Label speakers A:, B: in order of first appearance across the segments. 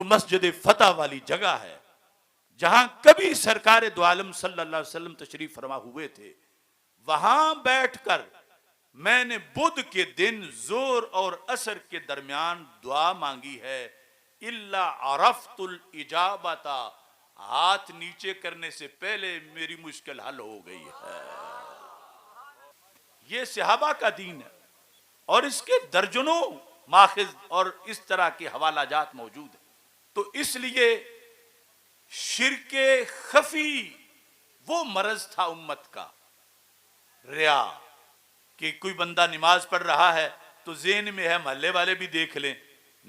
A: مسجد فتح والی جگہ ہے جہاں کبھی سرکار دو عالم صلی اللہ علیہ وسلم تشریف فرما ہوئے تھے، وہاں بیٹھ کر میں نے بدھ کے دن زور اور عصر کے درمیان دعا مانگی ہے، الا عرفت الاجابۃ، ہاتھ نیچے کرنے سے پہلے میری مشکل حل ہو گئی ہے۔ یہ صحابہ کا دین ہے، اور اس کے درجنوں ماخذ اور اس طرح کے حوالہ جات موجود ہیں۔ تو اس لیے شرک خفی وہ مرض تھا امت کا، ریا، کہ کوئی بندہ نماز پڑھ رہا ہے تو ذہن میں ہے محلے والے بھی دیکھ لیں،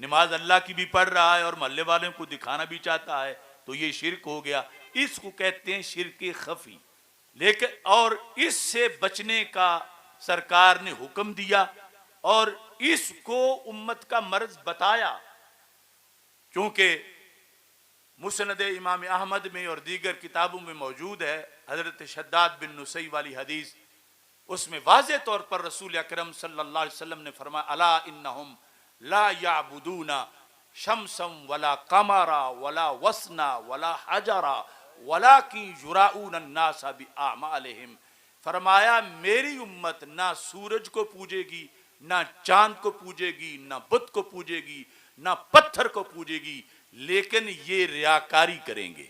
A: نماز اللہ کی بھی پڑھ رہا ہے اور محلے والوں کو دکھانا بھی چاہتا ہے، تو یہ شرک ہو گیا۔ اس کو کہتے ہیں شرک خفی۔ لیکن اور اس سے بچنے کا سرکار نے حکم دیا اور اس کو امت کا مرض بتایا، کیونکہ مسند امام احمد میں اور دیگر کتابوں میں موجود ہے حضرت شداد بن نسی والی حدیث، اس میں واضح طور پر رسول اکرم صلی اللہ علیہ وسلم نے فرمایا، الا انہم لا یعبدون شمسا ولا قمرا ولا وسنا ولا حجرا ولکن یراؤون الناس باعمالہم، فرمایا میری امت نہ سورج کو پوجے گی، نہ چاند کو پوجے گی، نہ بت کو پوجے گی، نہ پتھر کو پوجے گی، لیکن یہ ریاکاری کریں گے۔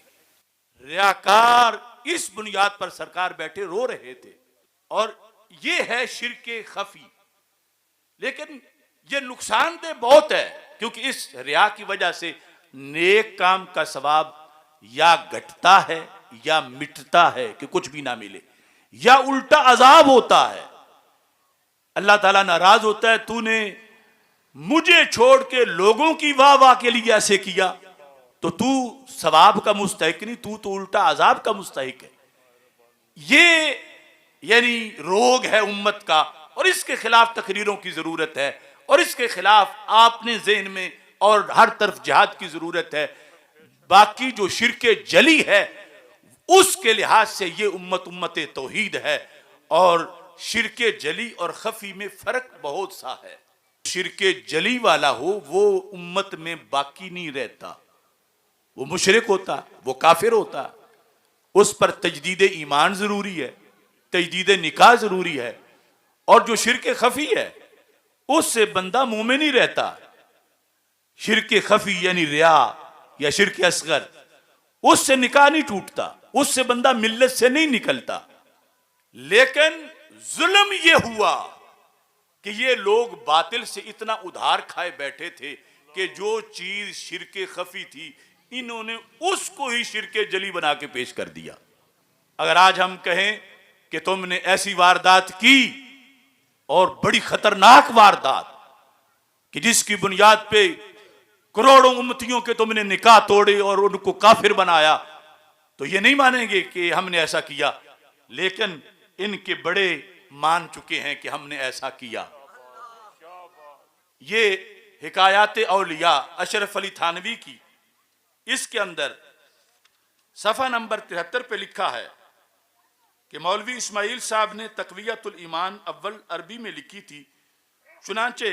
A: ریاکار اس بنیاد پر سرکار بیٹھے رو رہے تھے، اور یہ ہے شرک خفی۔ لیکن یہ نقصان دہ بہت ہے، کیونکہ اس ریا کی وجہ سے نیک کام کا ثواب یا گھٹتا ہے یا مٹتا ہے کہ کچھ بھی نہ ملے، یا الٹا عذاب ہوتا ہے۔ اللہ تعالیٰ ناراض ہوتا ہے، تو نے مجھے چھوڑ کے لوگوں کی واہ واہ کے لیے ایسے کیا تو تو ثواب کا مستحق نہیں، تو الٹا عذاب کا مستحق ہے۔ یہ یعنی روگ ہے امت کا، اور اس کے خلاف تقریروں کی ضرورت ہے، اور اس کے خلاف آپ نے ذہن میں اور ہر طرف جہاد کی ضرورت ہے۔ باقی جو شرک جلی ہے اس کے لحاظ سے یہ امت توحید ہے، اور شرک جلی اور خفی میں فرق بہت سا ہے۔ شرک جلی والا ہو وہ امت میں باقی نہیں رہتا، وہ مشرک ہوتا، وہ کافر ہوتا، اس پر تجدید ایمان ضروری ہے، تجدید نکاح ضروری ہے۔ اور جو شرک خفی ہے اس سے بندہ مومن نہیں رہتا۔ شرک خفی یعنی ریا یا شرک اصغر، اس سے نکاح نہیں ٹوٹتا، اس سے بندہ ملت سے نہیں نکلتا۔ لیکن ظلم یہ ہوا کہ یہ لوگ باطل سے اتنا ادھار کھائے بیٹھے تھے کہ جو چیز شرک خفی تھی انہوں نے اس کو ہی شرک جلی بنا کے پیش کر دیا۔ اگر آج ہم کہیں کہ تم نے ایسی واردات کی، اور بڑی خطرناک واردات، کہ جس کی بنیاد پہ کروڑوں امتیوں کے تم نے نکاح توڑے اور ان کو کافر بنایا، تو یہ نہیں مانیں گے کہ ہم نے ایسا کیا، لیکن ان کے بڑے مان چکے ہیں کہ ہم نے ایسا کیا۔ یہ حکایات اولیاء اشرف علی تھانوی کی، اس کے اندر صفحہ نمبر 73 پہ لکھا ہے کہ مولوی اسماعیل صاحب نے تقویت الایمان اول عربی میں لکھی تھی، چنانچہ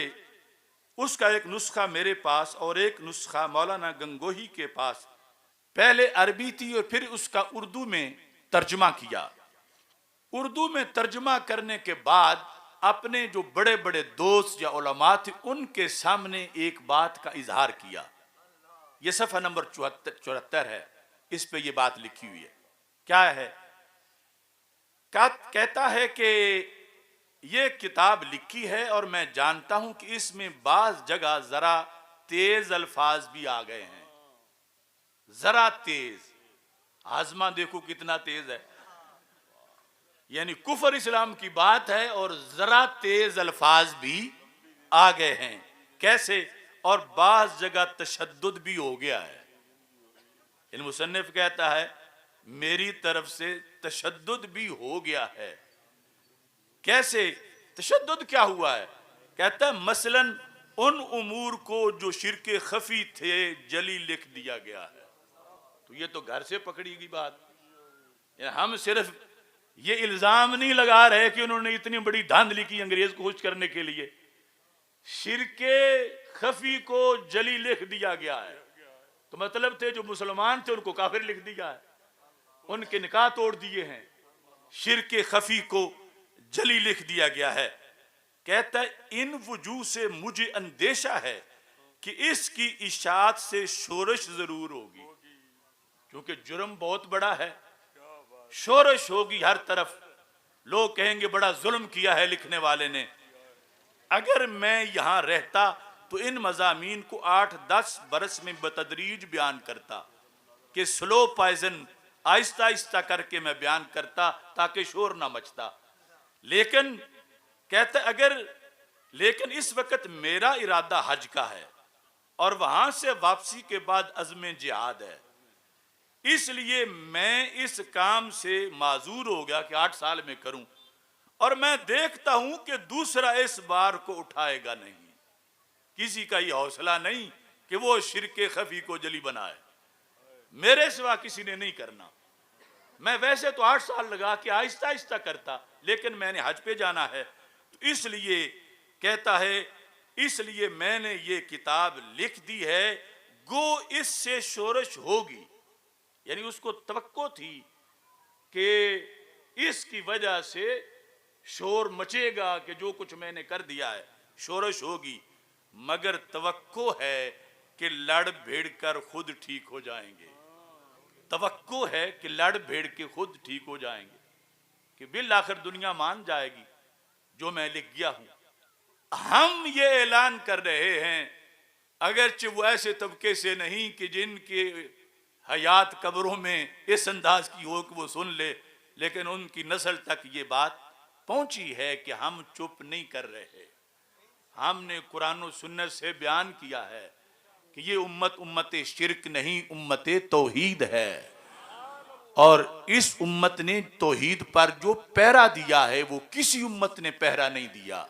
A: اس کا ایک نسخہ میرے پاس اور ایک نسخہ مولانا گنگوہی کے پاس، پہلے عربی تھی اور پھر اس کا اردو میں ترجمہ کیا۔ اردو میں ترجمہ کرنے کے بعد اپنے جو بڑے بڑے دوست یا علماء تھے ان کے سامنے ایک بات کا اظہار کیا۔ یہ صفحہ نمبر 74 ہے، اس پہ یہ بات لکھی ہوئی ہے۔ کیا ہے؟ کہتا ہے کہ یہ کتاب لکھی ہے اور میں جانتا ہوں کہ اس میں بعض جگہ ذرا تیز الفاظ بھی آ گئے ہیں۔ ذرا تیز، ہاضمہ دیکھو کتنا تیز ہے، یعنی کفر اسلام کی بات ہے اور ذرا تیز الفاظ بھی آ گئے ہیں۔ کیسے؟ اور بعض جگہ تشدد بھی ہو گیا ہے۔ المصنف کہتا ہے میری طرف سے تشدد بھی ہو گیا ہے۔ کیسے تشدد کیا ہوا ہے؟ کہتا ہے مثلا ان امور کو جو شرک خفی تھے جلی لکھ دیا گیا ہے۔ تو یہ تو گھر سے پکڑی گئی بات، یعنی ہم صرف یہ الزام نہیں لگا رہے کہ انہوں نے اتنی بڑی دھاندلی کی انگریز کو خوش کرنے کے لیے، شرک خفی کو جلی لکھ دیا گیا ہے۔ تو مطلب تھے جو مسلمان تھے ان کو کافر لکھ دیا ہے، ان کے نکاح توڑ دیے ہیں، شرک خفی کو جلی لکھ دیا گیا ہے۔ کہتا ہے ان وجوہ سے مجھے اندیشہ ہے کہ اس کی اشاعت سے شورش ضرور ہوگی، کیونکہ جرم بہت بڑا ہے، شورش ہوگی ہر طرف، لوگ کہیں گے بڑا ظلم کیا ہے لکھنے والے نے۔ اگر میں یہاں رہتا تو ان مضامین کو 8-10 برس میں بتدریج بیان کرتا، کہ سلو پائزن آہستہ آہستہ کر کے میں بیان کرتا تاکہ شور نہ مچتا۔ لیکن کہتا ہے لیکن اس وقت میرا ارادہ حج کا ہے اور وہاں سے واپسی کے بعد عزم جہاد ہے، اس لیے میں اس کام سے معذور ہو گیا کہ 8 سال میں کروں، اور میں دیکھتا ہوں کہ دوسرا اس بار کو اٹھائے گا نہیں، کسی کا یہ حوصلہ نہیں کہ وہ شرک خفی کو جلی بنائے، میرے سوا کسی نے نہیں کرنا۔ میں ویسے تو 8 سال لگا کہ آہستہ آہستہ کرتا، لیکن میں نے حج پہ جانا ہے، تو اس لیے کہتا ہے اس لیے میں نے یہ کتاب لکھ دی ہے، گو اس سے شورش ہوگی، یعنی اس کو توقع تھی کہ اس کی وجہ سے شور مچے گا کہ جو کچھ میں نے کر دیا ہے، شورش ہوگی، مگر توقع ہے کہ لڑ بھیڑ کر خود ٹھیک ہو جائیں گے، توقع ہے کہ لڑ بھیڑ کے خود ٹھیک ہو جائیں گے، کہ بالآخر دنیا مان جائے گی جو میں لکھ گیا ہوں۔ ہم یہ اعلان کر رہے ہیں، اگرچہ وہ ایسے طبقے سے نہیں کہ جن کے حیات قبروں میں اس انداز کی ہو کہ وہ سن لے، لیکن ان کی نسل تک یہ بات پہنچی ہے کہ ہم چپ نہیں کر رہے، ہم نے قرآن و سنت سے بیان کیا ہے کہ یہ امت شرک نہیں، امت توحید ہے، اور اس امت نے توحید پر جو پہرا دیا ہے وہ کسی امت نے پہرا نہیں دیا۔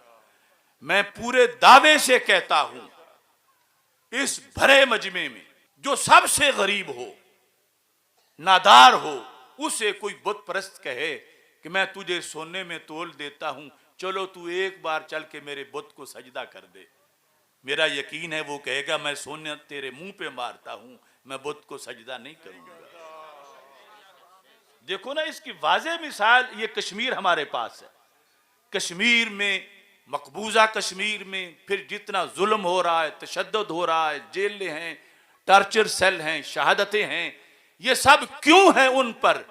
A: میں پورے دعوے سے کہتا ہوں اس بھرے مجمع میں جو سب سے غریب ہو، نادار ہو، اسے کوئی بت پرست کہے کہ میں تجھے سونے میں تول دیتا ہوں، چلو تو ایک بار چل کے میرے بت کو سجدہ کر دے، میرا یقین ہے وہ کہے گا میں سونے تیرے منہ پہ مارتا ہوں، میں بت کو سجدہ نہیں کروں گا۔ دیکھو نا اس کی واضح مثال یہ کشمیر ہمارے پاس ہے، کشمیر میں، مقبوضہ کشمیر میں پھر جتنا ظلم ہو رہا ہے، تشدد ہو رہا ہے، جیلیں ہیں، ٹارچر سیل ہیں، شہادتیں ہیں، یہ سب کیوں ہیں ان پر؟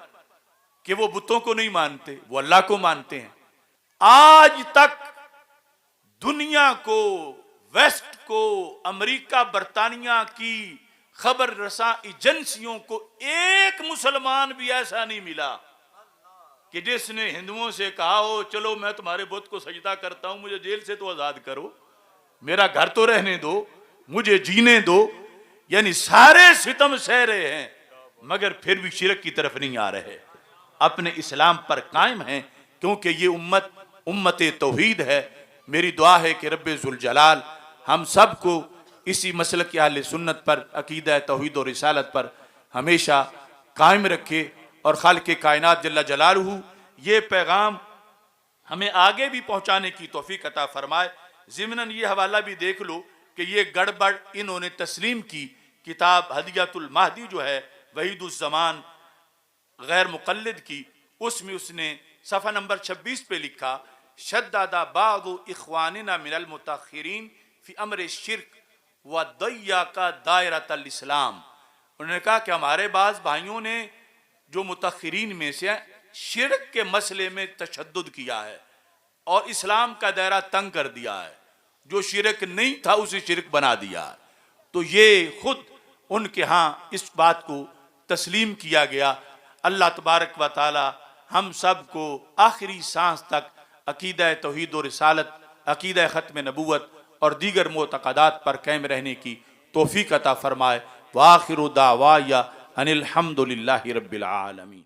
A: کہ وہ بتوں کو نہیں مانتے، وہ اللہ کو مانتے ہیں۔ آج تک دنیا کو، ویسٹ کو، امریکہ برطانیہ کی خبر رساں ایجنسیوں کو ایک مسلمان بھی ایسا نہیں ملا کہ جس نے ہندوؤں سے کہا ہو چلو میں تمہارے بت کو سجدہ کرتا ہوں، مجھے جیل سے تو آزاد کرو، میرا گھر تو رہنے دو، مجھے جینے دو۔ یعنی سارے ستم سہ رہے ہیں مگر پھر بھی شرک کی طرف نہیں آ رہے، اپنے اسلام پر قائم ہیں، کیونکہ یہ امت توحید ہے۔ میری دعا ہے کہ رب ذوالجلال ہم سب کو اسی مسلک اہل سنت پر، عقیدہ توحید و رسالت پر ہمیشہ قائم رکھے، اور خالق کائنات جل جلالہ یہ پیغام ہمیں آگے بھی پہنچانے کی توفیق عطا فرمائے۔ ضمناً یہ حوالہ بھی دیکھ لو کہ یہ گڑبڑ انہوں نے تسلیم کی، کتاب ہدیۃ المہدی جو ہے وحید الزمان غیر مقلد کی، اس میں اس نے صفحہ نمبر 26 پہ لکھا شدد بعض اخواننا من المتاخرین فی امر الشرک وضیق دائرۃ الاسلام۔ انہوں نے کہا کہ ہمارے بعض بھائیوں نے جو متاخرین میں سے شرک کے مسئلے میں تشدد کیا ہے اور اسلام کا دائرہ تنگ کر دیا ہے، جو شرک نہیں تھا اسے شرک بنا دیا ہے۔ تو یہ خود ان کے ہاں اس بات کو تسلیم کیا گیا۔ اللہ تبارک و تعالی ہم سب کو آخری سانس تک عقیدہ توحید و رسالت، عقیدہ ختم نبوت اور دیگر معتقدات پر قائم رہنے کی توفیق عطا فرمائے۔ وآخر دعوایا ان الحمد للہ رب العالمین۔